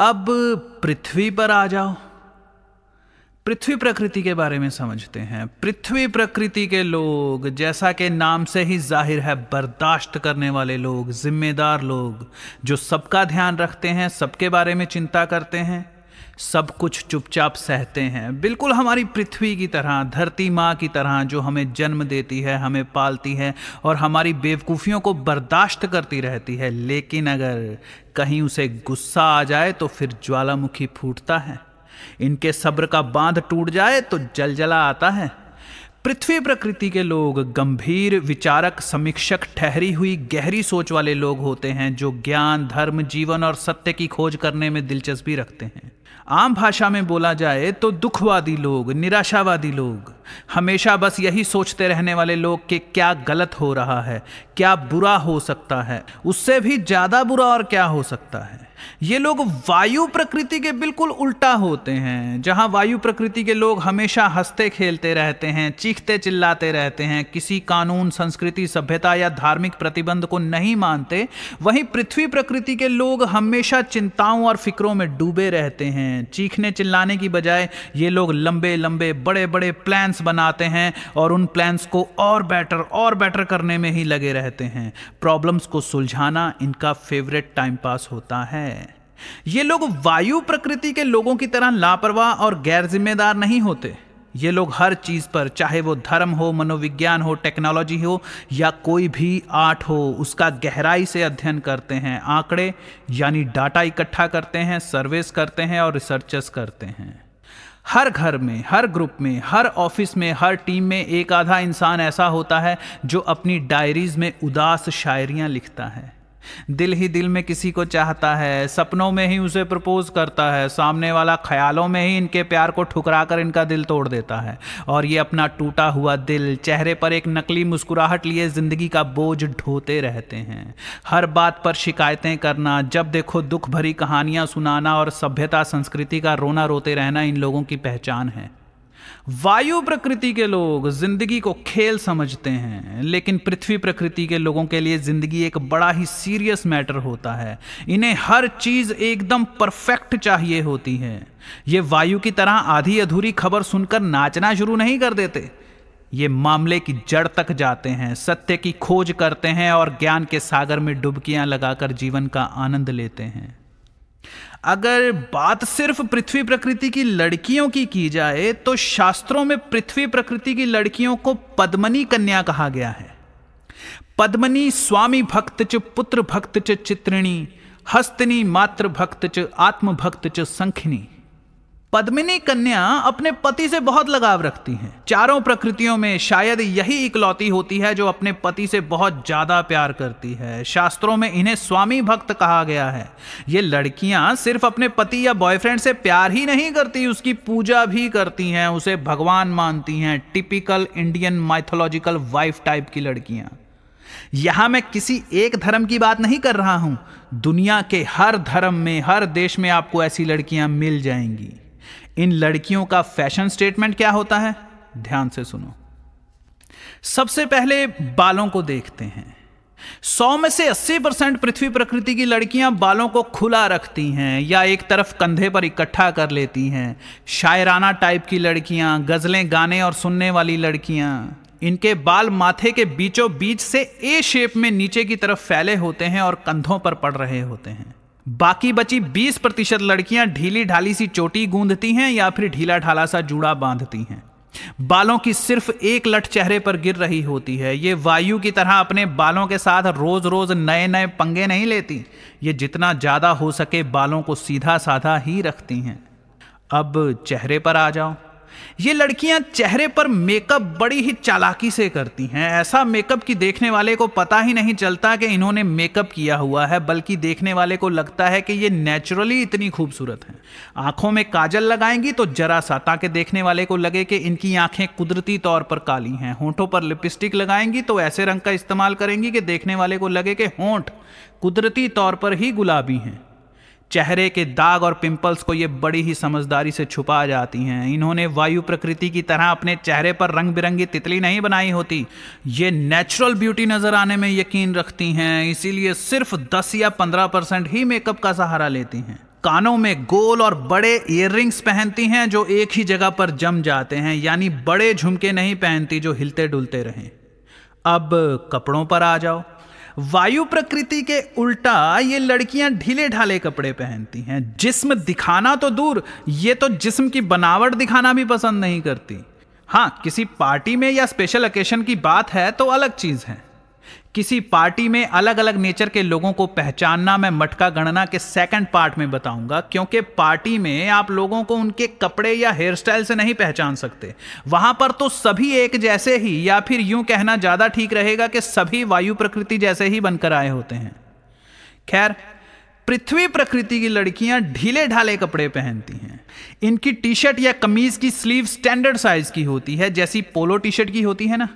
अब पृथ्वी पर आ जाओ। पृथ्वी प्रकृति के बारे में समझते हैं। पृथ्वी प्रकृति के लोग, जैसा कि नाम से ही जाहिर है, बर्दाश्त करने वाले लोग, जिम्मेदार लोग, जो सबका ध्यान रखते हैं, सबके बारे में चिंता करते हैं, सब कुछ चुपचाप सहते हैं। बिल्कुल हमारी पृथ्वी की तरह, धरती माँ की तरह, जो हमें जन्म देती है, हमें पालती है और हमारी बेवकूफ़ियों को बर्दाश्त करती रहती है। लेकिन अगर कहीं उसे गुस्सा आ जाए तो फिर ज्वालामुखी फूटता है। इनके सब्र का बांध टूट जाए तो जलजला आता है। पृथ्वी प्रकृति के लोग गंभीर, विचारक, समीक्षक, ठहरी हुई गहरी सोच वाले लोग होते हैं, जो ज्ञान, धर्म, जीवन और सत्य की खोज करने में दिलचस्पी रखते हैं। आम भाषा में बोला जाए तो दुखवादी लोग, निराशावादी लोग, हमेशा बस यही सोचते रहने वाले लोग कि क्या गलत हो रहा है, क्या बुरा हो सकता है, उससे भी ज्यादा बुरा और क्या हो सकता है। ये लोग वायु प्रकृति के बिल्कुल उल्टा होते हैं। जहां वायु प्रकृति के लोग हमेशा हंसते खेलते रहते हैं, चीखते चिल्लाते रहते हैं, किसी कानून, संस्कृति, सभ्यता या धार्मिक प्रतिबंध को नहीं मानते, वहीं पृथ्वी प्रकृति के लोग हमेशा चिंताओं और फिक्रों में डूबे रहते हैं। चीखने चिल्लाने की बजाय ये लोग लंबे लंबे बड़े बड़े प्लान्स बनाते हैं और उन प्लान्स को और बेटर करने में ही लगे रहते हैं। प्रॉब्लम्स को सुलझाना इनका फेवरेट टाइम पास होता है। ये लोग वायु प्रकृति के लोगों की तरह लापरवाह और गैर जिम्मेदार नहीं होते। ये लोग हर चीज पर, चाहे वो धर्म हो, मनोविज्ञान हो, टेक्नोलॉजी हो या कोई भी आर्ट हो, उसका गहराई से अध्ययन करते हैं। आंकड़े यानी डाटा इकट्ठा करते हैं, सर्वेस करते हैं और रिसर्चेस करते हैं। हर घर में, हर ग्रुप में, हर ऑफिस में, हर टीम में एक आधा इंसान ऐसा होता है जो अपनी डायरीज में उदास शायरियां लिखता है। दिल ही दिल में किसी को चाहता है, सपनों में ही उसे प्रपोज करता है, सामने वाला ख्यालों में ही इनके प्यार को ठुकरा कर इनका दिल तोड़ देता है। और ये अपना टूटा हुआ दिल, चेहरे पर एक नकली मुस्कुराहट लिए जिंदगी का बोझ ढोते रहते हैं। हर बात पर शिकायतें करना, जब देखो दुख भरी कहानियां सुनाना और सभ्यता संस्कृति का रोना रोते रहना इन लोगों की पहचान है। वायु प्रकृति के लोग जिंदगी को खेल समझते हैं, लेकिन पृथ्वी प्रकृति के लोगों के लिए जिंदगी एक बड़ा ही सीरियस मैटर होता है। इन्हें हर चीज एकदम परफेक्ट चाहिए होती है। ये वायु की तरह आधी अधूरी खबर सुनकर नाचना शुरू नहीं कर देते। ये मामले की जड़ तक जाते हैं, सत्य की खोज करते हैं और ज्ञान के सागर में डुबकियां लगाकर जीवन का आनंद लेते हैं। अगर बात सिर्फ पृथ्वी प्रकृति की लड़कियों की जाए तो शास्त्रों में पृथ्वी प्रकृति की लड़कियों को पद्मनी कन्या कहा गया है। पद्मनी स्वामी भक्त च पुत्र भक्त च चित्रिणी, हस्तिनी मातृ भक्त च आत्म भक्त च संखिनी। पद्मिनी कन्या अपने पति से बहुत लगाव रखती हैं। चारों प्रकृतियों में शायद यही इकलौती होती है जो अपने पति से बहुत ज्यादा प्यार करती है। शास्त्रों में इन्हें स्वामी भक्त कहा गया है। ये लड़कियां सिर्फ अपने पति या बॉयफ्रेंड से प्यार ही नहीं करती, उसकी पूजा भी करती हैं, उसे भगवान मानती हैं। Typical Indian mythological wife type की लड़कियां। यहां मैं किसी एक धर्म की बात नहीं कर रहा हूं, दुनिया के हर धर्म में, हर देश में आपको ऐसी लड़कियां मिल जाएंगी। इन लड़कियों का फैशन स्टेटमेंट क्या होता है, ध्यान से सुनो। सबसे पहले बालों को देखते हैं। 100 में से 80% पृथ्वी प्रकृति की लड़कियां बालों को खुला रखती हैं या एक तरफ कंधे पर इकट्ठा कर लेती हैं। शायराना टाइप की लड़कियां, गजलें गाने और सुनने वाली लड़कियां, इनके बाल माथे के बीचों बीच से ए शेप में नीचे की तरफ फैले होते हैं और कंधों पर पड़ रहे होते हैं। बाकी बची 20% लड़कियां ढीली ढाली सी चोटी गूंदती हैं या फिर ढीला ढाला सा जूड़ा बांधती हैं। बालों की सिर्फ एक लट चेहरे पर गिर रही होती है। ये वायु की तरह अपने बालों के साथ रोज रोज नए नए पंगे नहीं लेती। ये जितना ज्यादा हो सके बालों को सीधा साधा ही रखती हैं। अब चेहरे पर आ जाओ। ये लड़कियां चेहरे पर मेकअप बड़ी ही चालाकी से करती हैं। ऐसा मेकअप कि देखने वाले को पता ही नहीं चलता कि इन्होंने मेकअप किया हुआ है, बल्कि देखने वाले को लगता है कि ये नेचुरली इतनी खूबसूरत हैं। आंखों में काजल लगाएंगी तो जरा सा, ताकि देखने वाले को लगे कि इनकी आंखें कुदरती तौर पर काली हैं। होंठों पर लिपस्टिक लगाएंगी तो ऐसे रंग का इस्तेमाल करेंगी कि देखने वाले को लगे कि होंठ कुदरती तौर पर ही गुलाबी हैं। चेहरे के दाग और पिंपल्स को ये बड़ी ही समझदारी से छुपा जाती हैं। इन्होंने वायु प्रकृति की तरह अपने चेहरे पर रंग बिरंगी तितली नहीं बनाई होती। ये नेचुरल ब्यूटी नजर आने में यकीन रखती हैं, इसीलिए सिर्फ 10 या 15% ही मेकअप का सहारा लेती हैं। कानों में गोल और बड़े ईयररिंग्स पहनती हैं जो एक ही जगह पर जम जाते हैं, यानी बड़े झुमके नहीं पहनती जो हिलते डुलते रहें। अब कपड़ों पर आ जाओ। वायु प्रकृति के उल्टा ये लड़कियां ढीले ढाले कपड़े पहनती हैं। जिस्म दिखाना तो दूर, ये तो जिस्म की बनावट दिखाना भी पसंद नहीं करती। हाँ, किसी पार्टी में या स्पेशल ओकेशन की बात है तो अलग चीज है। किसी पार्टी में अलग अलग नेचर के लोगों को पहचानना मैं मटका गणना के सेकंड पार्ट में बताऊंगा, क्योंकि पार्टी में आप लोगों को उनके कपड़े या हेयर स्टाइल से नहीं पहचान सकते। वहां पर तो सभी एक जैसे ही, या फिर यूं कहना ज्यादा ठीक रहेगा कि सभी वायु प्रकृति जैसे ही बनकर आए होते हैं। खैर, पृथ्वी प्रकृति की लड़कियां ढीले ढाले कपड़े पहनती हैं। इनकी टी शर्ट या कमीज की स्लीव स्टैंडर्ड साइज की होती है, जैसी पोलो टी शर्ट की होती है ना।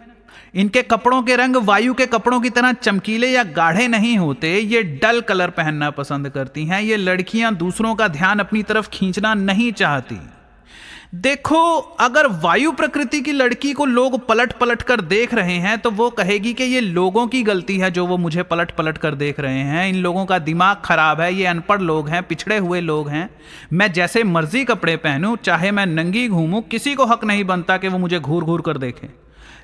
इनके कपड़ों के रंग वायु के कपड़ों की तरह चमकीले या गाढ़े नहीं होते, ये डल कलर पहनना पसंद करती हैं। ये लड़कियां दूसरों का ध्यान अपनी तरफ खींचना नहीं चाहती। देखो, अगर वायु प्रकृति की लड़की को लोग पलट पलट कर देख रहे हैं तो वो कहेगी कि ये लोगों की गलती है जो वो मुझे पलट पलट कर देख रहे हैं। इन लोगों का दिमाग खराब है, ये अनपढ़ लोग हैं, पिछड़े हुए लोग हैं। मैं जैसे मर्जी कपड़े पहनूं, चाहे मैं नंगी घूमूं, किसी को हक नहीं बनता कि वो मुझे घूर घूर कर देखे।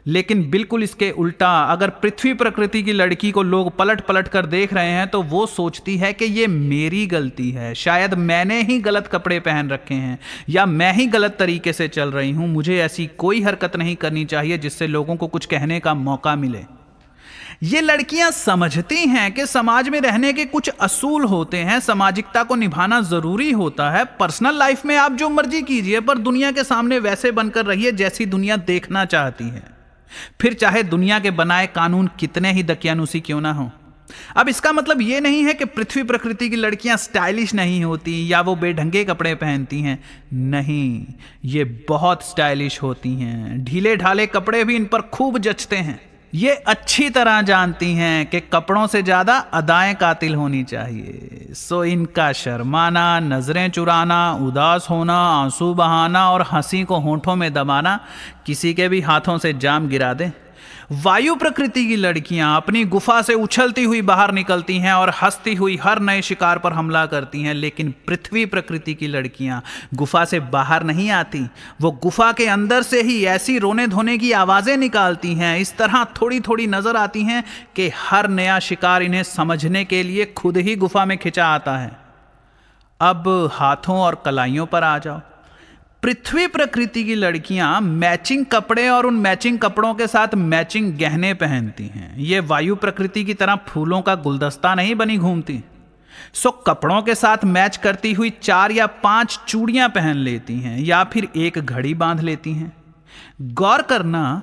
लेकिन बिल्कुल इसके उल्टा, अगर पृथ्वी प्रकृति की लड़की को लोग पलट पलट कर देख रहे हैं तो वो सोचती है कि ये मेरी गलती है, शायद मैंने ही गलत कपड़े पहन रखे हैं, या मैं ही गलत तरीके से चल रही हूं। मुझे ऐसी कोई हरकत नहीं करनी चाहिए जिससे लोगों को कुछ कहने का मौका मिले। ये लड़कियां समझती हैं कि समाज में रहने के कुछ असूल होते हैं, सामाजिकता को निभाना जरूरी होता है। पर्सनल लाइफ में आप जो मर्जी कीजिए, पर दुनिया के सामने वैसे बनकर रहिए जैसी दुनिया देखना चाहती है, फिर चाहे दुनिया के बनाए कानून कितने ही दकियानुसी क्यों ना हो। अब इसका मतलब यह नहीं है कि पृथ्वी प्रकृति की लड़कियां स्टाइलिश नहीं होती या वो बेढंगे कपड़े पहनती हैं। नहीं, ये बहुत स्टाइलिश होती हैं। ढीले ढाले कपड़े भी इन पर खूब जचते हैं। ये अच्छी तरह जानती हैं कि कपड़ों से ज्यादा अदाएं कातिल होनी चाहिए। सो इनका शर्माना, नजरें चुराना, उदास होना, आंसू बहाना और हंसी को होंठों में दबाना किसी के भी हाथों से जाम गिरा दे। वायु प्रकृति की लड़कियां अपनी गुफा से उछलती हुई बाहर निकलती हैं और हंसती हुई हर नए शिकार पर हमला करती हैं। लेकिन पृथ्वी प्रकृति की लड़कियां गुफा से बाहर नहीं आती, वो गुफा के अंदर से ही ऐसी रोने धोने की आवाजें निकालती हैं, इस तरह थोड़ी थोड़ी नजर आती हैं कि हर नया शिकार इन्हें समझने के लिए खुद ही गुफा में खिंचा आता है। अब हाथों और कलाइयों पर आ जाओ। पृथ्वी प्रकृति की लड़कियां मैचिंग कपड़े और उन मैचिंग कपड़ों के साथ मैचिंग गहने पहनती हैं। ये वायु प्रकृति की तरह फूलों का गुलदस्ता नहीं बनी घूमती। सो कपड़ों के साथ मैच करती हुई 4 या 5 चूड़ियां पहन लेती हैं, या फिर एक घड़ी बांध लेती हैं। गौर करना,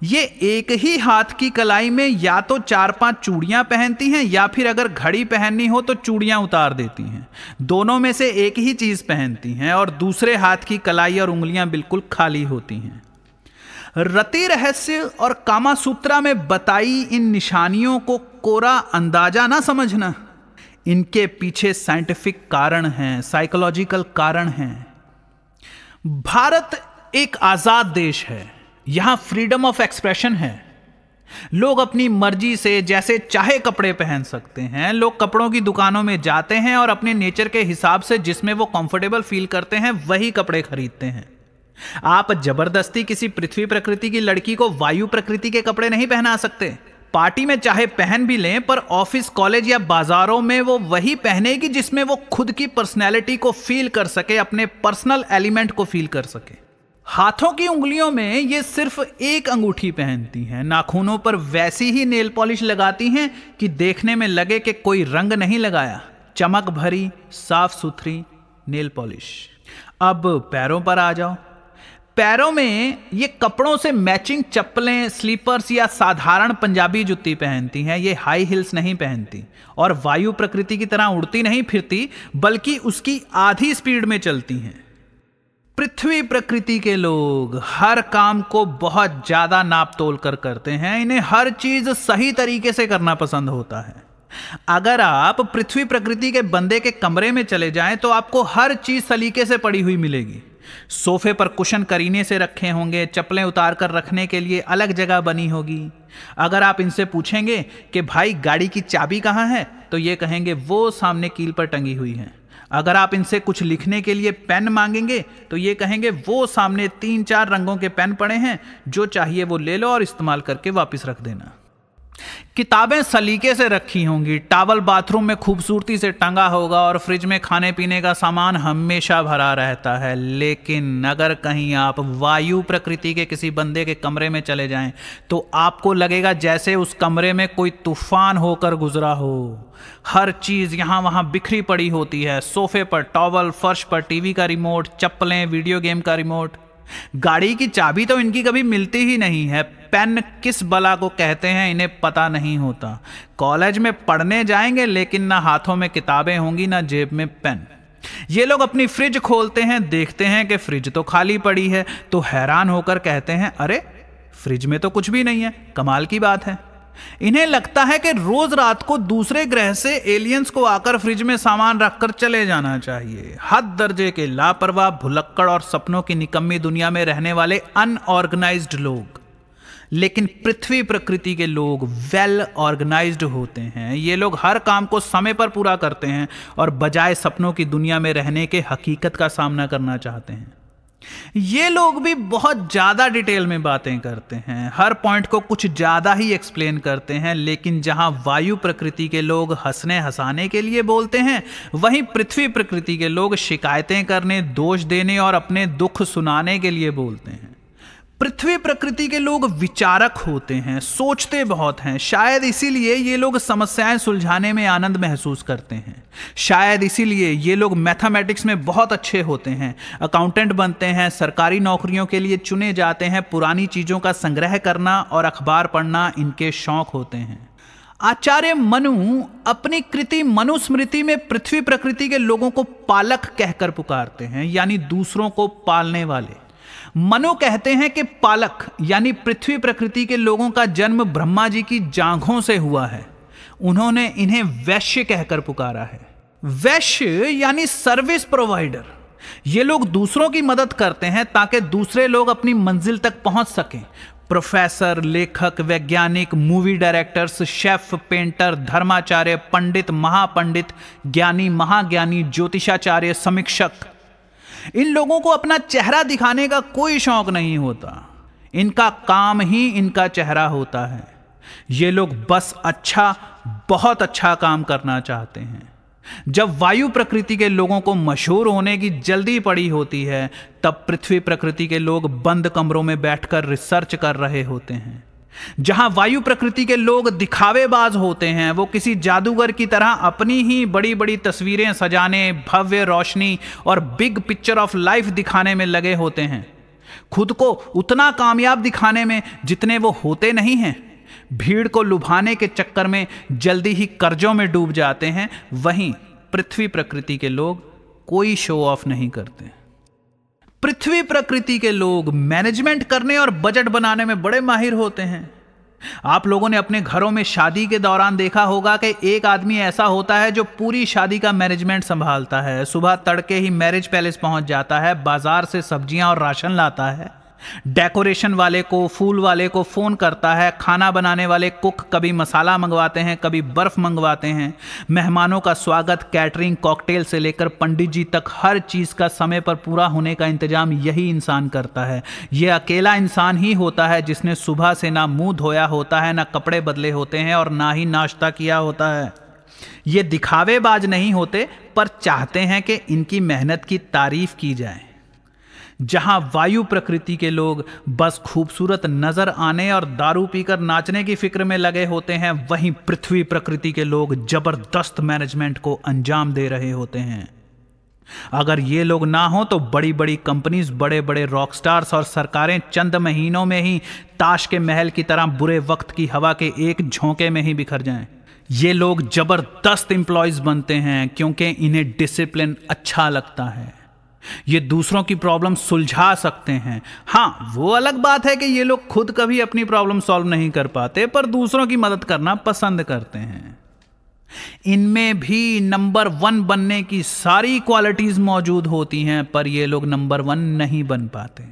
ये एक ही हाथ की कलाई में या तो 4-5 चूड़ियां पहनती हैं, या फिर अगर घड़ी पहननी हो तो चूड़ियां उतार देती हैं। दोनों में से एक ही चीज पहनती हैं और दूसरे हाथ की कलाई और उंगलियां बिल्कुल खाली होती हैं। रति रहस्य और कामासूत्रा में बताई इन निशानियों को कोरा अंदाजा ना समझना। इनके पीछे साइंटिफिक कारण हैं, साइकोलॉजिकल कारण हैं। भारत एक आजाद देश है, यहां फ्रीडम ऑफ एक्सप्रेशन है। लोग अपनी मर्जी से जैसे चाहे कपड़े पहन सकते हैं। लोग कपड़ों की दुकानों में जाते हैं और अपने नेचर के हिसाब से जिसमें वो कंफर्टेबल फील करते हैं वही कपड़े खरीदते हैं। आप जबरदस्ती किसी पृथ्वी प्रकृति की लड़की को वायु प्रकृति के कपड़े नहीं पहना सकते। पार्टी में चाहे पहन भी लें, पर ऑफिस, कॉलेज या बाजारों में वो वही पहनेगी जिसमें वो खुद की पर्सनैलिटी को फील कर सके, अपने पर्सनल एलिमेंट को फील कर सके। हाथों की उंगलियों में ये सिर्फ एक अंगूठी पहनती हैं। नाखूनों पर वैसी ही नेल पॉलिश लगाती हैं कि देखने में लगे कि कोई रंग नहीं लगाया। चमक भरी, साफ सुथरी नेल पॉलिश। अब पैरों पर आ जाओ। पैरों में ये कपड़ों से मैचिंग चप्पलें, स्लीपर्स या साधारण पंजाबी जुत्ती पहनती हैं। ये हाई हिल्स नहीं पहनती और वायु प्रकृति की तरह उड़ती नहीं फिरती, बल्कि उसकी आधी स्पीड में चलती हैं। पृथ्वी प्रकृति के लोग हर काम को बहुत ज्यादा नाप तोल कर करते हैं। इन्हें हर चीज सही तरीके से करना पसंद होता है। अगर आप पृथ्वी प्रकृति के बंदे के कमरे में चले जाएं तो आपको हर चीज सलीके से पड़ी हुई मिलेगी। सोफे पर कुशन करीने से रखे होंगे, चप्पलें उतार कर रखने के लिए अलग जगह बनी होगी। अगर आप इनसे पूछेंगे कि भाई गाड़ी की चाबी कहाँ है, तो ये कहेंगे वो सामने कील पर टंगी हुई है। अगर आप इनसे कुछ लिखने के लिए पेन मांगेंगे तो ये कहेंगे वो सामने 3-4 रंगों के पेन पड़े हैं, जो चाहिए वो ले लो और इस्तेमाल करके वापस रख देना। किताबें सलीके से रखी होंगी, टॉवल बाथरूम में खूबसूरती से टंगा होगा और फ्रिज में खाने पीने का सामान हमेशा भरा रहता है। लेकिन अगर कहीं आप वायु प्रकृति के किसी बंदे के कमरे में चले जाएं तो आपको लगेगा जैसे उस कमरे में कोई तूफान होकर गुजरा हो। हर चीज यहां वहां बिखरी पड़ी होती है, सोफे पर टॉवल, फर्श पर टीवी का रिमोट, चप्पलें, वीडियो गेम का रिमोट। गाड़ी की चाबी तो इनकी कभी मिलती ही नहीं है। पेन किस बला को कहते हैं इन्हें पता नहीं होता। कॉलेज में पढ़ने जाएंगे लेकिन ना हाथों में किताबें होंगी ना जेब में पेन। ये लोग अपनी फ्रिज खोलते हैं, देखते हैं कि फ्रिज तो खाली पड़ी है, तो हैरान होकर कहते हैं अरे फ्रिज में तो कुछ भी नहीं है, कमाल की बात है। इन्हें लगता है कि रोज रात को दूसरे ग्रह से एलियंस को आकर फ्रिज में सामान रखकर चले जाना चाहिए। हद दर्जे के लापरवाह, भुलक्कड़ और सपनों की निकम्मी दुनिया में रहने वाले अनऑर्गेनाइज्ड लोग। लेकिन पृथ्वी प्रकृति के लोग वेल ऑर्गेनाइज्ड होते हैं। ये लोग हर काम को समय पर पूरा करते हैं और बजाय सपनों की दुनिया में रहने के हकीकत का सामना करना चाहते हैं। ये लोग भी बहुत ज्यादा डिटेल में बातें करते हैं, हर पॉइंट को कुछ ज्यादा ही एक्सप्लेन करते हैं। लेकिन जहां वायु प्रकृति के लोग हंसने हंसाने के लिए बोलते हैं, वहीं पृथ्वी प्रकृति के लोग शिकायतें करने, दोष देने और अपने दुख सुनाने के लिए बोलते हैं। पृथ्वी प्रकृति के लोग विचारक होते हैं, सोचते बहुत हैं। शायद इसीलिए ये लोग समस्याएं सुलझाने में आनंद महसूस करते हैं। शायद इसीलिए ये लोग मैथमेटिक्स में बहुत अच्छे होते हैं, अकाउंटेंट बनते हैं, सरकारी नौकरियों के लिए चुने जाते हैं। पुरानी चीजों का संग्रह करना और अखबार पढ़ना इनके शौक होते हैं। आचार्य मनु अपनी कृति मनुस्मृति में पृथ्वी प्रकृति के लोगों को पालक कहकर पुकारते हैं, यानी दूसरों को पालने वाले। मनु कहते हैं कि पालक यानी पृथ्वी प्रकृति के लोगों का जन्म ब्रह्मा जी की जांघों से हुआ है। उन्होंने इन्हें वैश्य कहकर पुकारा है। वैश्य यानी सर्विस प्रोवाइडर। ये लोग दूसरों की मदद करते हैं ताकि दूसरे लोग अपनी मंजिल तक पहुंच सकें। प्रोफेसर, लेखक, वैज्ञानिक, मूवी डायरेक्टर्स, शेफ, पेंटर, धर्माचार्य, पंडित, महापंडित, ज्ञानी, महाज्ञानी, ज्योतिषाचार्य, समीक्षक, इन लोगों को अपना चेहरा दिखाने का कोई शौक नहीं होता। इनका काम ही इनका चेहरा होता है। ये लोग बस अच्छा, बहुत अच्छा काम करना चाहते हैं। जब वायु प्रकृति के लोगों को मशहूर होने की जल्दी पड़ी होती है, तब पृथ्वी प्रकृति के लोग बंद कमरों में बैठकर रिसर्च कर रहे होते हैं। जहां वायु प्रकृति के लोग दिखावेबाज होते हैं, वो किसी जादूगर की तरह अपनी ही बड़ी बड़ी तस्वीरें सजाने, भव्य रोशनी और बिग पिक्चर ऑफ लाइफ दिखाने में लगे होते हैं। खुद को उतना कामयाब दिखाने में जितने वो होते नहीं हैं। भीड़ को लुभाने के चक्कर में जल्दी ही कर्जों में डूब जाते हैं। वहीं पृथ्वी प्रकृति के लोग कोई शो ऑफ नहीं करते। पृथ्वी प्रकृति के लोग मैनेजमेंट करने और बजट बनाने में बड़े माहिर होते हैं। आप लोगों ने अपने घरों में शादी के दौरान देखा होगा कि एक आदमी ऐसा होता है जो पूरी शादी का मैनेजमेंट संभालता है। सुबह तड़के ही मैरिज पैलेस पहुंच जाता है, बाजार से सब्जियां और राशन लाता है, डेकोरेशन वाले को, फूल वाले को फोन करता है, खाना बनाने वाले कुक कभी मसाला मंगवाते हैं, कभी बर्फ मंगवाते हैं। मेहमानों का स्वागत, कैटरिंग, कॉकटेल से लेकर पंडित जी तक हर चीज का समय पर पूरा होने का इंतजाम यही इंसान करता है। यह अकेला इंसान ही होता है जिसने सुबह से ना मुंह धोया होता है, ना कपड़े बदले होते हैं और ना ही नाश्ता किया होता है। ये दिखावेबाज नहीं होते, पर चाहते हैं कि इनकी मेहनत की तारीफ की जाए। जहां वायु प्रकृति के लोग बस खूबसूरत नजर आने और दारू पीकर नाचने की फिक्र में लगे होते हैं, वहीं पृथ्वी प्रकृति के लोग जबरदस्त मैनेजमेंट को अंजाम दे रहे होते हैं। अगर ये लोग ना हो तो बड़ी बड़ी कंपनीज, बड़े बड़े रॉक स्टार्स और सरकारें चंद महीनों में ही ताश के महल की तरह बुरे वक्त की हवा के एक झोंके में ही बिखर जाएं। ये लोग जबरदस्त एम्प्लॉयज बनते हैं क्योंकि इन्हें डिसिप्लिन अच्छा लगता है। ये दूसरों की प्रॉब्लम सुलझा सकते हैं। हाँ, वो अलग बात है कि ये लोग खुद कभी अपनी प्रॉब्लम सॉल्व नहीं कर पाते, पर दूसरों की मदद करना पसंद करते हैं। इनमें भी नंबर 1 बनने की सारी क्वालिटीज मौजूद होती हैं, पर ये लोग नंबर 1 नहीं बन पाते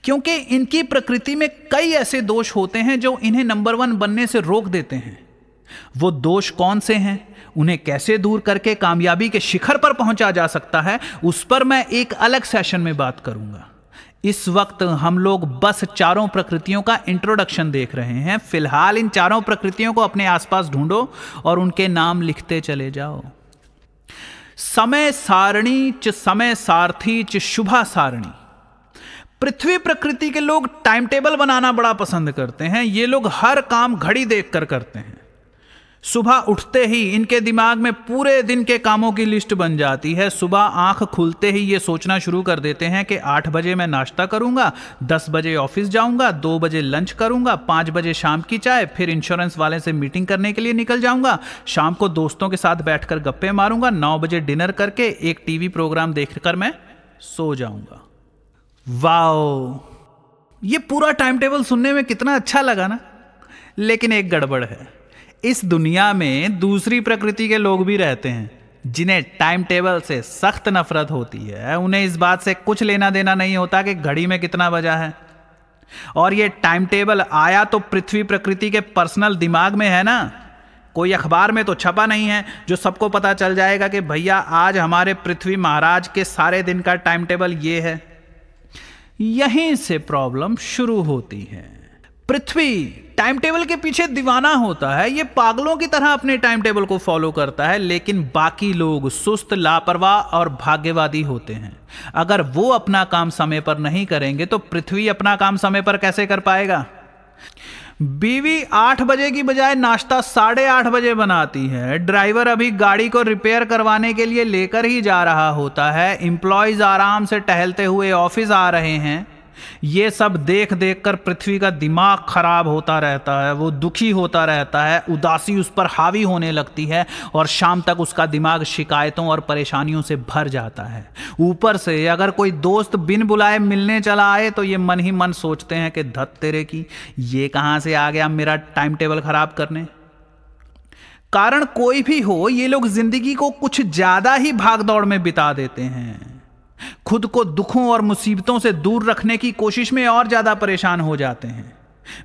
क्योंकि इनकी प्रकृति में कई ऐसे दोष होते हैं जो इन्हें नंबर 1 बनने से रोक देते हैं। वो दोष कौन से हैं, उन्हें कैसे दूर करके कामयाबी के शिखर पर पहुंचा जा सकता है, उस पर मैं एक अलग सेशन में बात करूंगा। इस वक्त हम लोग बस चारों प्रकृतियों का इंट्रोडक्शन देख रहे हैं। फिलहाल इन चारों प्रकृतियों को अपने आसपास ढूंढो और उनके नाम लिखते चले जाओ। समय सारणी च समय सारथी च शुभा सारणी। पृथ्वी प्रकृति के लोग टाइम टेबल बनाना बड़ा पसंद करते हैं। ये लोग हर काम घड़ी देखकर करते हैं। सुबह उठते ही इनके दिमाग में पूरे दिन के कामों की लिस्ट बन जाती है। सुबह आंख खुलते ही ये सोचना शुरू कर देते हैं कि 8 बजे मैं नाश्ता करूंगा, 10 बजे ऑफिस जाऊंगा, 2 बजे लंच करूंगा, 5 बजे शाम की चाय, फिर इंश्योरेंस वाले से मीटिंग करने के लिए निकल जाऊंगा, शाम को दोस्तों के साथ बैठकर गप्पे मारूंगा, 9 बजे डिनर करके एक टीवी प्रोग्राम देखकर मैं सो जाऊंगा। वाओ, ये पूरा टाइम टेबल सुनने में कितना अच्छा लगा ना। लेकिन एक गड़बड़ है, इस दुनिया में दूसरी प्रकृति के लोग भी रहते हैं जिन्हें टाइम टेबल से सख्त नफरत होती है। उन्हें इस बात से कुछ लेना देना नहीं होता कि घड़ी में कितना बजा है। और ये टाइम टेबल आया तो पृथ्वी प्रकृति के पर्सनल दिमाग में है ना, कोई अखबार में तो छपा नहीं है जो सबको पता चल जाएगा कि भैया आज हमारे पृथ्वी महाराज के सारे दिन का टाइम टेबल ये है। यहीं से प्रॉब्लम शुरू होती है। पृथ्वी टाइम टेबल के पीछे दीवाना होता है। ये पागलों की तरह अपने टाइम टेबल को फॉलो करता है, लेकिन बाकी लोग सुस्त, लापरवाह और भाग्यवादी होते हैं। अगर वो अपना काम समय पर नहीं करेंगे तो पृथ्वी अपना काम समय पर कैसे कर पाएगा। बीवी 8 बजे की बजाय नाश्ता 8:30 बजे बनाती है। ड्राइवर अभी गाड़ी को रिपेयर करवाने के लिए लेकर ही जा रहा होता है। एम्प्लॉयज आराम से टहलते हुए ऑफिस आ रहे हैं। ये सब देख देख कर पृथ्वी का दिमाग खराब होता रहता है। वो दुखी होता रहता है, उदासी उस पर हावी होने लगती है और शाम तक उसका दिमाग शिकायतों और परेशानियों से भर जाता है। ऊपर से अगर कोई दोस्त बिन बुलाए मिलने चला आए तो ये मन ही मन सोचते हैं कि धत तेरे की, ये कहां से आ गया मेरा टाइम टेबल खराब करने। कारण कोई भी हो, ये लोग जिंदगी को कुछ ज्यादा ही भागदौड़ में बिता देते हैं। खुद को दुखों और मुसीबतों से दूर रखने की कोशिश में और ज्यादा परेशान हो जाते हैं।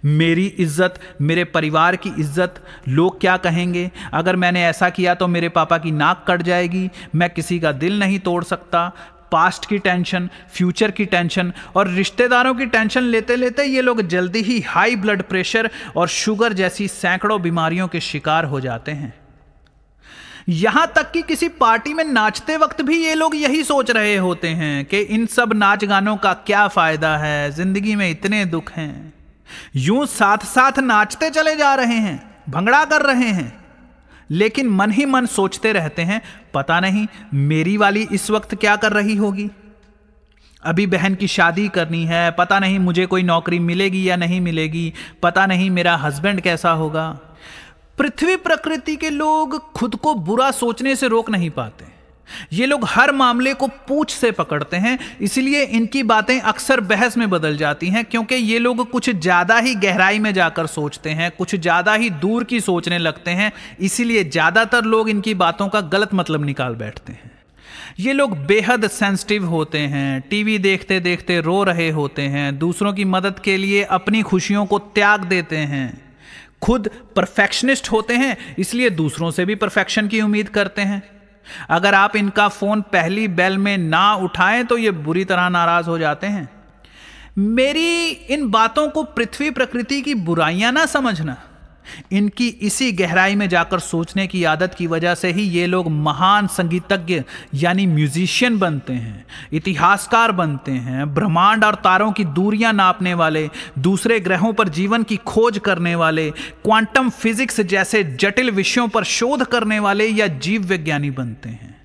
मेरी इज्जत, मेरे परिवार की इज्जत, लोग क्या कहेंगे, अगर मैंने ऐसा किया तो मेरे पापा की नाक कट जाएगी, मैं किसी का दिल नहीं तोड़ सकता। पास्ट की टेंशन, फ्यूचर की टेंशन और रिश्तेदारों की टेंशन लेते लेते ये लोग जल्दी ही हाई ब्लड प्रेशर और शुगर जैसी सैकड़ों बीमारियों के शिकार हो जाते हैं। यहां तक कि किसी पार्टी में नाचते वक्त भी ये लोग यही सोच रहे होते हैं कि इन सब नाच गानों का क्या फायदा है, जिंदगी में इतने दुख हैं। यूं साथ साथ नाचते चले जा रहे हैं, भंगड़ा कर रहे हैं, लेकिन मन ही मन सोचते रहते हैं, पता नहीं मेरी वाली इस वक्त क्या कर रही होगी। अभी बहन की शादी करनी है, पता नहीं मुझे कोई नौकरी मिलेगी या नहीं मिलेगी, पता नहीं मेरा हस्बैंड कैसा होगा। पृथ्वी प्रकृति के लोग खुद को बुरा सोचने से रोक नहीं पाते। ये लोग हर मामले को पूंछ से पकड़ते हैं, इसलिए इनकी बातें अक्सर बहस में बदल जाती हैं, क्योंकि ये लोग कुछ ज्यादा ही गहराई में जाकर सोचते हैं, कुछ ज्यादा ही दूर की सोचने लगते हैं। इसीलिए ज्यादातर लोग इनकी बातों का गलत मतलब निकाल बैठते हैं। ये लोग बेहद सेंसिटिव होते हैं, टीवी देखते देखते रो रहे होते हैं, दूसरों की मदद के लिए अपनी खुशियों को त्याग देते हैं। खुद परफेक्शनिस्ट होते हैं, इसलिए दूसरों से भी परफेक्शन की उम्मीद करते हैं। अगर आप इनका फोन पहली बेल में ना उठाएं तो ये बुरी तरह नाराज हो जाते हैं। मेरी इन बातों को पृथ्वी प्रकृति की बुराइयां ना समझना। इनकी इसी गहराई में जाकर सोचने की आदत की वजह से ही ये लोग महान संगीतज्ञ यानी म्यूजिशियन बनते हैं, इतिहासकार बनते हैं, ब्रह्मांड और तारों की दूरियां नापने वाले, दूसरे ग्रहों पर जीवन की खोज करने वाले, क्वांटम फिजिक्स जैसे जटिल विषयों पर शोध करने वाले या जीव विज्ञानी बनते हैं।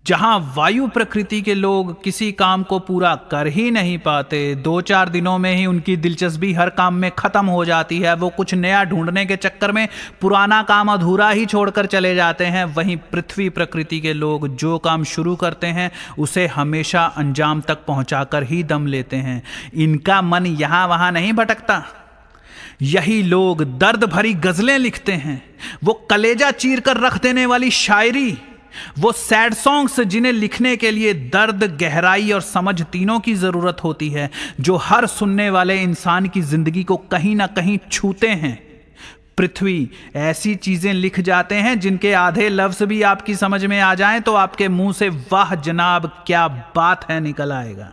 जहां वायु प्रकृति के लोग किसी काम को पूरा कर ही नहीं पाते, 2-4 दिनों में ही उनकी दिलचस्पी हर काम में खत्म हो जाती है, वो कुछ नया ढूंढने के चक्कर में पुराना काम अधूरा ही छोड़कर चले जाते हैं। वहीं पृथ्वी प्रकृति के लोग जो काम शुरू करते हैं उसे हमेशा अंजाम तक पहुंचाकर ही दम लेते हैं। इनका मन यहां वहां नहीं भटकता। यही लोग दर्द भरी गजलें लिखते हैं, वो कलेजा चीर कर रख देने वाली शायरी, वो सैड सॉन्ग्स जिन्हें लिखने के लिए दर्द, गहराई और समझ तीनों की जरूरत होती है, जो हर सुनने वाले इंसान की जिंदगी को कहीं ना कहीं छूते हैं। पृथ्वी ऐसी चीजें लिख जाते हैं जिनके आधे लफ्ज भी आपकी समझ में आ जाएं तो आपके मुंह से वाह जनाब क्या बात है निकल आएगा।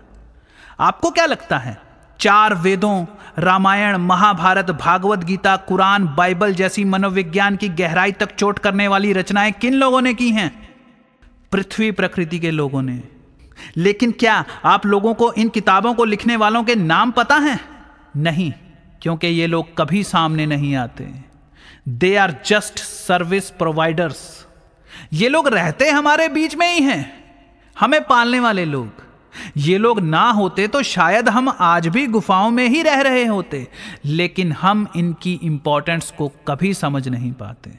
आपको क्या लगता है 4 वेदों रामायण, महाभारत, भागवत गीता, कुरान, बाइबल जैसी मनोविज्ञान की गहराई तक चोट करने वाली रचनाएं किन लोगों ने की हैं? पृथ्वी प्रकृति के लोगों ने। लेकिन क्या आप लोगों को इन किताबों को लिखने वालों के नाम पता हैं? नहीं, क्योंकि ये लोग कभी सामने नहीं आते। They are just service providers. ये लोग रहते हमारे बीच में ही हैं, हमें पालने वाले लोग। ये लोग ना होते तो शायद हम आज भी गुफाओं में ही रह रहे होते, लेकिन हम इनकी इंपॉर्टेंस को कभी समझ नहीं पाते।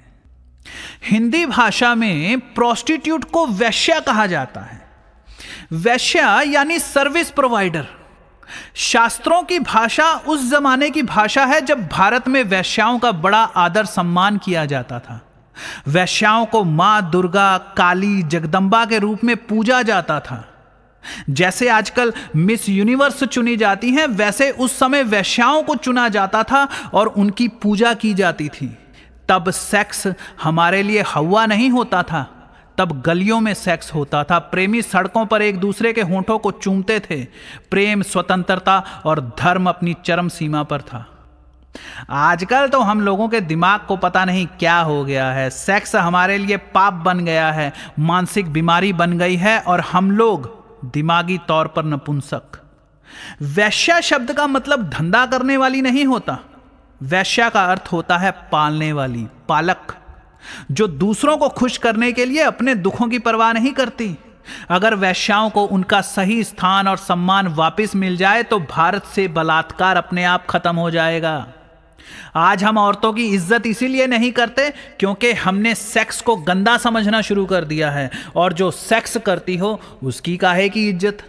हिंदी भाषा में प्रोस्टिट्यूट को वैश्या कहा जाता है। वैश्या यानी सर्विस प्रोवाइडर। शास्त्रों की भाषा उस जमाने की भाषा है जब भारत में वैश्याओं का बड़ा आदर सम्मान किया जाता था। वैश्याओं को मां दुर्गा, काली, जगदम्बा के रूप में पूजा जाता था। जैसे आजकल मिस यूनिवर्स चुनी जाती हैं, वैसे उस समय वैश्याओं को चुना जाता था और उनकी पूजा की जाती थी। तब सेक्स हमारे लिए हवा नहीं होता था, तब गलियों में सेक्स होता था। प्रेमी सड़कों पर एक दूसरे के होंठों को चूमते थे। प्रेम, स्वतंत्रता और धर्म अपनी चरम सीमा पर था। आजकल तो हम लोगों के दिमाग को पता नहीं क्या हो गया है। सेक्स हमारे लिए पाप बन गया है, मानसिक बीमारी बन गई है और हम लोग दिमागी तौर पर नपुंसक। वैश्या शब्द का मतलब धंधा करने वाली नहीं होता। वैश्या का अर्थ होता है पालने वाली, पालक, जो दूसरों को खुश करने के लिए अपने दुखों की परवाह नहीं करती। अगर वैश्याओं को उनका सही स्थान और सम्मान वापस मिल जाए तो भारत से बलात्कार अपने आप खत्म हो जाएगा। आज हम औरतों की इज्जत इसीलिए नहीं करते क्योंकि हमने सेक्स को गंदा समझना शुरू कर दिया है, और जो सेक्स करती हो उसकी काहे की इज्जत।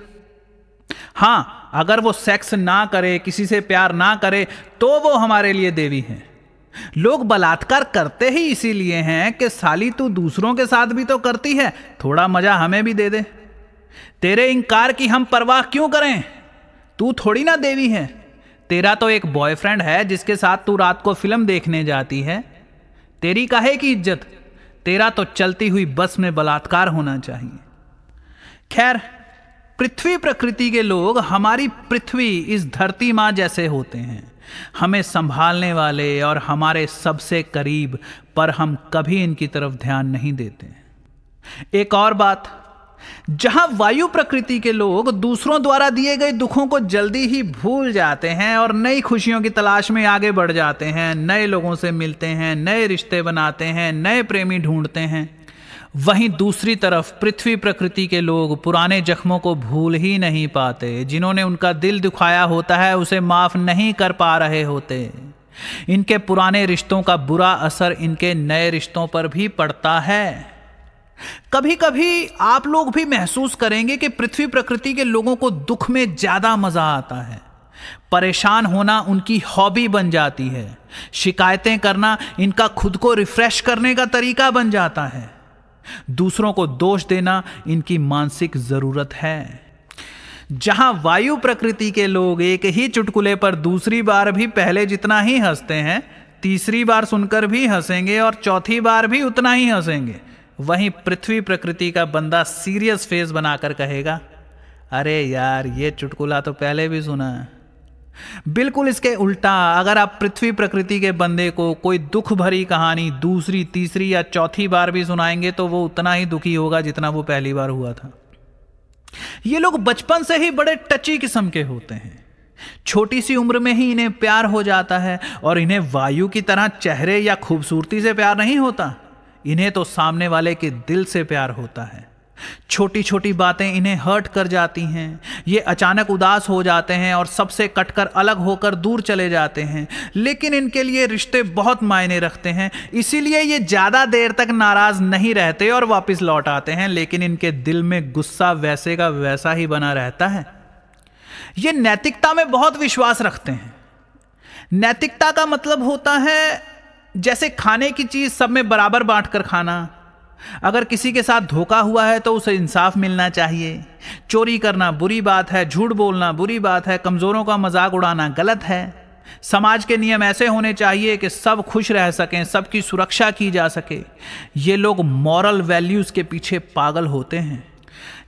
हां, अगर वो सेक्स ना करे, किसी से प्यार ना करे, तो वो हमारे लिए देवी है। लोग बलात्कार करते ही इसीलिए हैं कि साली तू दूसरों के साथ भी तो करती है, थोड़ा मजा हमें भी दे दे। तेरे इंकार की हम परवाह क्यों करें? तू थोड़ी ना देवी है। तेरा तो एक बॉयफ्रेंड है जिसके साथ तू रात को फिल्म देखने जाती है। तेरी काहे की इज्जत? तेरा तो चलती हुई बस में बलात्कार होना चाहिए। खैर, पृथ्वी प्रकृति के लोग हमारी पृथ्वी, इस धरती मां जैसे होते हैं, हमें संभालने वाले और हमारे सबसे करीब, पर हम कभी इनकी तरफ ध्यान नहीं देते। एक और बात, जहां वायु प्रकृति के लोग दूसरों द्वारा दिए गए दुखों को जल्दी ही भूल जाते हैं और नई खुशियों की तलाश में आगे बढ़ जाते हैं, नए लोगों से मिलते हैं, नए रिश्ते बनाते हैं, नए प्रेमी ढूंढते हैं, वहीं दूसरी तरफ पृथ्वी प्रकृति के लोग पुराने जख्मों को भूल ही नहीं पाते। जिन्होंने उनका दिल दुखाया होता है उसे माफ नहीं कर पा रहे होते। इनके पुराने रिश्तों का बुरा असर इनके नए रिश्तों पर भी पड़ता है। कभी कभी आप लोग भी महसूस करेंगे कि पृथ्वी प्रकृति के लोगों को दुख में ज्यादा मजा आता है। परेशान होना उनकी हॉबी बन जाती है। शिकायतें करना इनका खुद को रिफ्रेश करने का तरीका बन जाता है। दूसरों को दोष देना इनकी मानसिक जरूरत है। जहां वायु प्रकृति के लोग एक ही चुटकुले पर दूसरी बार भी पहले जितना ही हंसते हैं, तीसरी बार सुनकर भी हंसेंगे और चौथी बार भी उतना ही हंसेंगे, वहीं पृथ्वी प्रकृति का बंदा सीरियस फेस बनाकर कहेगा, अरे यार ये चुटकुला तो पहले भी सुना है। बिल्कुल इसके उल्टा, अगर आप पृथ्वी प्रकृति के बंदे को कोई दुख भरी कहानी दूसरी, तीसरी या चौथी बार भी सुनाएंगे तो वो उतना ही दुखी होगा जितना वो पहली बार हुआ था। ये लोग बचपन से ही बड़े टची किस्म के होते हैं। छोटी सी उम्र में ही इन्हें प्यार हो जाता है और इन्हें वायु की तरह चेहरे या खूबसूरती से प्यार नहीं होता। इन्हें तो सामने वाले के दिल से प्यार होता है। छोटी छोटी बातें इन्हें हर्ट कर जाती हैं। ये अचानक उदास हो जाते हैं और सबसे कटकर अलग होकर दूर चले जाते हैं। लेकिन इनके लिए रिश्ते बहुत मायने रखते हैं, इसीलिए ये ज्यादा देर तक नाराज नहीं रहते और वापस लौट आते हैं। लेकिन इनके दिल में गुस्सा वैसे का वैसा ही बना रहता है। ये नैतिकता में बहुत विश्वास रखते हैं। नैतिकता का मतलब होता है जैसे खाने की चीज सब में बराबर बांटकर खाना। अगर किसी के साथ धोखा हुआ है तो उसे इंसाफ मिलना चाहिए। चोरी करना बुरी बात है, झूठ बोलना बुरी बात है, कमजोरों का मजाक उड़ाना गलत है। समाज के नियम ऐसे होने चाहिए कि सब खुश रह सकें, सबकी सुरक्षा की जा सके। ये लोग मॉरल वैल्यूज के पीछे पागल होते हैं।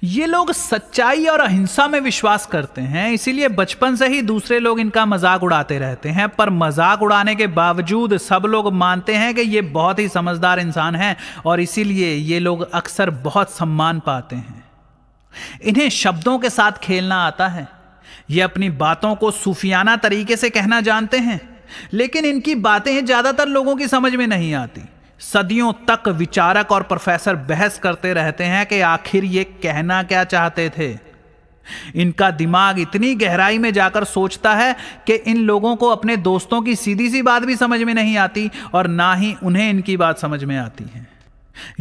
ये लोग सच्चाई और अहिंसा में विश्वास करते हैं, इसीलिए बचपन से ही दूसरे लोग इनका मजाक उड़ाते रहते हैं। पर मजाक उड़ाने के बावजूद सब लोग मानते हैं कि ये बहुत ही समझदार इंसान है और इसीलिए ये लोग अक्सर बहुत सम्मान पाते हैं। इन्हें शब्दों के साथ खेलना आता है। ये अपनी बातों को सूफियाना तरीके से कहना जानते हैं, लेकिन इनकी बातें ज्यादातर लोगों की समझ में नहीं आती। सदियों तक विचारक और प्रोफेसर बहस करते रहते हैं कि आखिर ये कहना क्या चाहते थे। इनका दिमाग इतनी गहराई में जाकर सोचता है कि इन लोगों को अपने दोस्तों की सीधी सी बात भी समझ में नहीं आती और ना ही उन्हें इनकी बात समझ में आती है।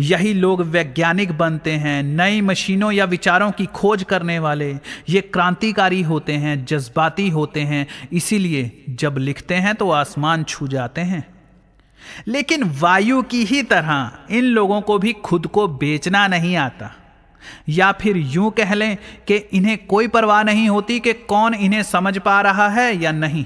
यही लोग वैज्ञानिक बनते हैं, नई मशीनों या विचारों की खोज करने वाले। ये क्रांतिकारी होते हैं, जज्बाती होते हैं, इसीलिए जब लिखते हैं तो आसमान छू जाते हैं। लेकिन वायु की ही तरह इन लोगों को भी खुद को बेचना नहीं आता, या फिर यूं कह लें कि इन्हें कोई परवाह नहीं होती कि कौन इन्हें समझ पा रहा है या नहीं।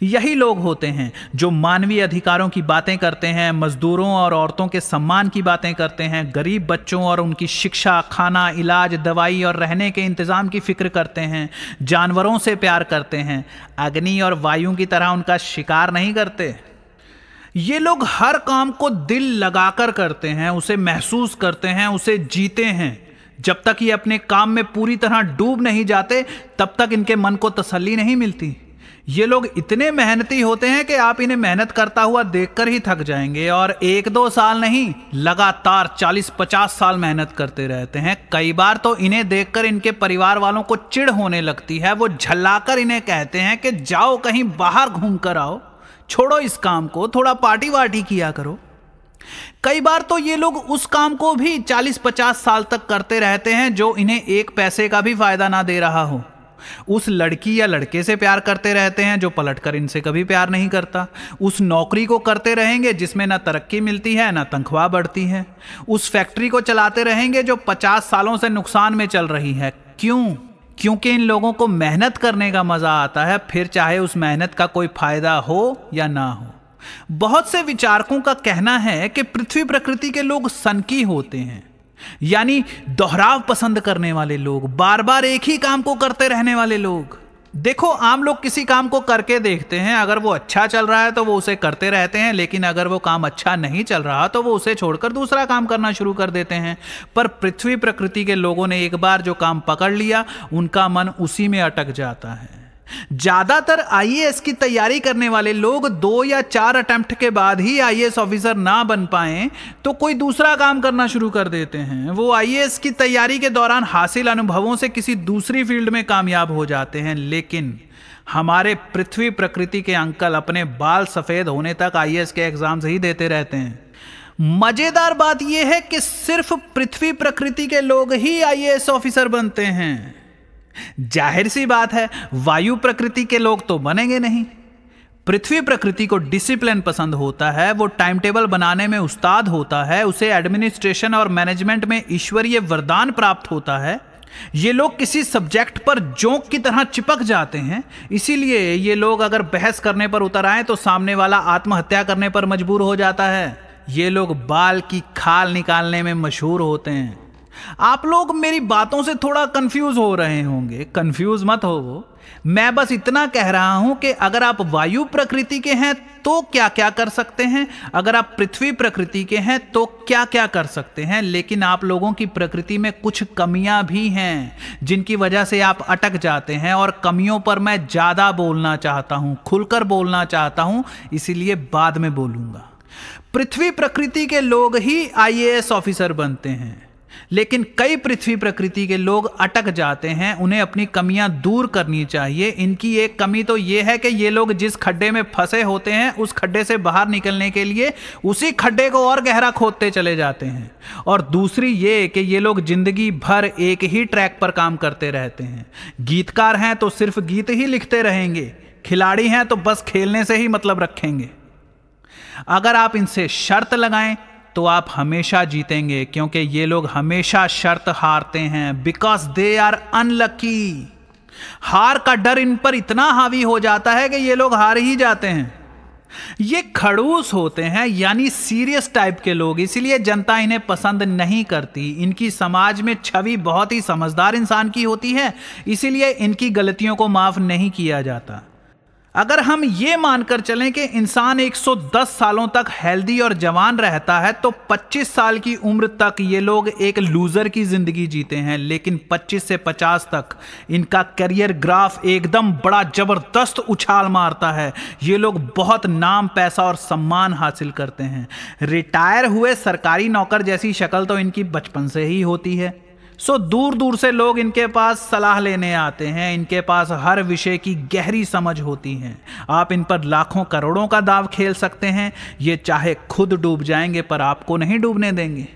यही लोग होते हैं जो मानवीय अधिकारों की बातें करते हैं, मजदूरों और औरतों के सम्मान की बातें करते हैं, गरीब बच्चों और उनकी शिक्षा, खाना, इलाज, दवाई और रहने के इंतजाम की फिक्र करते हैं, जानवरों से प्यार करते हैं, अग्नि और वायु की तरह उनका शिकार नहीं करते। ये लोग हर काम को दिल लगाकर करते हैं, उसे महसूस करते हैं, उसे जीते हैं। जब तक ये अपने काम में पूरी तरह डूब नहीं जाते तब तक इनके मन को तसल्ली नहीं मिलती। ये लोग इतने मेहनती होते हैं कि आप इन्हें मेहनत करता हुआ देखकर ही थक जाएंगे, और 1-2 साल नहीं, लगातार 40-50 साल मेहनत करते रहते हैं। कई बार तो इन्हें देखकर इनके परिवार वालों को चिढ़ होने लगती है। वो झल्लाकर इन्हें कहते हैं कि जाओ कहीं बाहर घूम कर आओ, छोड़ो इस काम को, थोड़ा पार्टी वार्टी किया करो। कई बार तो ये लोग उस काम को भी 40-50 साल तक करते रहते हैं जो इन्हें 1 पैसे का भी फायदा ना दे रहा हो। उस लड़की या लड़के से प्यार करते रहते हैं जो पलटकर इनसे कभी प्यार नहीं करता। उस नौकरी को करते रहेंगे जिसमें ना तरक्की मिलती है ना तनख्वाह बढ़ती है। उस फैक्ट्री को चलाते रहेंगे जो 50 सालों से नुकसान में चल रही है। क्यों? क्योंकि इन लोगों को मेहनत करने का मजा आता है, फिर चाहे उस मेहनत का कोई फायदा हो या ना हो। बहुत से विचारकों का कहना है कि पृथ्वी प्रकृति के लोग सनकी होते हैं, यानी दोहराव पसंद करने वाले लोग, बार बार एक ही काम को करते रहने वाले लोग। देखो, आम लोग किसी काम को करके देखते हैं, अगर वो अच्छा चल रहा है तो वो उसे करते रहते हैं, लेकिन अगर वो काम अच्छा नहीं चल रहा तो वो उसे छोड़कर दूसरा काम करना शुरू कर देते हैं। पर पृथ्वी प्रकृति के लोगों ने एक बार जो काम पकड़ लिया, उनका मन उसी में अटक जाता है। ज्यादातर आईएएस की तैयारी करने वाले लोग 2 या 4 अटेम्प्ट के बाद ही आईएएस ऑफिसर ना बन पाए तो कोई दूसरा काम करना शुरू कर देते हैं। वो आईएएस की तैयारी के दौरान हासिल अनुभवों से किसी दूसरी फील्ड में कामयाब हो जाते हैं। लेकिन हमारे पृथ्वी प्रकृति के अंकल अपने बाल सफेद होने तक आईएएस के एग्जाम्स ही देते रहते हैं। मजेदार बात यह है कि सिर्फ पृथ्वी प्रकृति के लोग ही आईएएस ऑफिसर बनते हैं। जाहिर सी बात है, वायु प्रकृति के लोग तो बनेंगे नहीं। पृथ्वी प्रकृति को डिसिप्लिन पसंद होता है, वो टाइम टेबल बनाने में उस्ताद होता है, उसे एडमिनिस्ट्रेशन और मैनेजमेंट में ईश्वरीय वरदान प्राप्त होता है। ये लोग किसी सब्जेक्ट पर जोंक की तरह चिपक जाते हैं, इसीलिए ये लोग अगर बहस करने पर उतर आए तो सामने वाला आत्महत्या करने पर मजबूर हो जाता है। ये लोग बाल की खाल निकालने में मशहूर होते हैं। आप लोग मेरी बातों से थोड़ा कंफ्यूज हो रहे होंगे, कंफ्यूज मत हो। मैं बस इतना कह रहा हूं कि अगर आप वायु प्रकृति के हैं तो क्या क्या कर सकते हैं, अगर आप पृथ्वी प्रकृति के हैं तो क्या क्या कर सकते हैं। लेकिन आप लोगों की प्रकृति में कुछ कमियां भी हैं जिनकी वजह से आप अटक जाते हैं, और कमियों पर मैं ज्यादा बोलना चाहता हूं, खुलकर बोलना चाहता हूं, इसीलिए बाद में बोलूंगा। पृथ्वी प्रकृति के लोग ही आईएएस ऑफिसर बनते हैं, लेकिन कई पृथ्वी प्रकृति के लोग अटक जाते हैं। उन्हें अपनी कमियां दूर करनी चाहिए। इनकी एक कमी तो यह है कि ये लोग जिस खड्डे में फंसे होते हैं उस खड्डे से बाहर निकलने के लिए उसी खड्डे को और गहरा खोदते चले जाते हैं। और दूसरी ये कि ये लोग जिंदगी भर एक ही ट्रैक पर काम करते रहते हैं। गीतकार हैं तो सिर्फ गीत ही लिखते रहेंगे, खिलाड़ी हैं तो बस खेलने से ही मतलब रखेंगे। अगर आप इनसे शर्त लगाएं तो आप हमेशा जीतेंगे, क्योंकि ये लोग हमेशा शर्त हारते हैं, बिकॉज दे आर अनलकी। हार का डर इन पर इतना हावी हो जाता है कि ये लोग हार ही जाते हैं। ये खड़ूस होते हैं, यानी सीरियस टाइप के लोग, इसीलिए जनता इन्हें पसंद नहीं करती। इनकी समाज में छवि बहुत ही समझदार इंसान की होती है, इसीलिए इनकी गलतियों को माफ नहीं किया जाता। अगर हम ये मानकर चलें कि इंसान 110 सालों तक हेल्दी और जवान रहता है, तो 25 साल की उम्र तक ये लोग एक लूजर की जिंदगी जीते हैं, लेकिन 25 से 50 तक इनका करियर ग्राफ एकदम बड़ा जबरदस्त उछाल मारता है। ये लोग बहुत नाम, पैसा और सम्मान हासिल करते हैं। रिटायर हुए सरकारी नौकर जैसी शक्ल तो इनकी बचपन से ही होती है। सो दूर दूर से लोग इनके पास सलाह लेने आते हैं। इनके पास हर विषय की गहरी समझ होती है। आप इन पर लाखों करोड़ों का दांव खेल सकते हैं, ये चाहे खुद डूब जाएंगे पर आपको नहीं डूबने देंगे।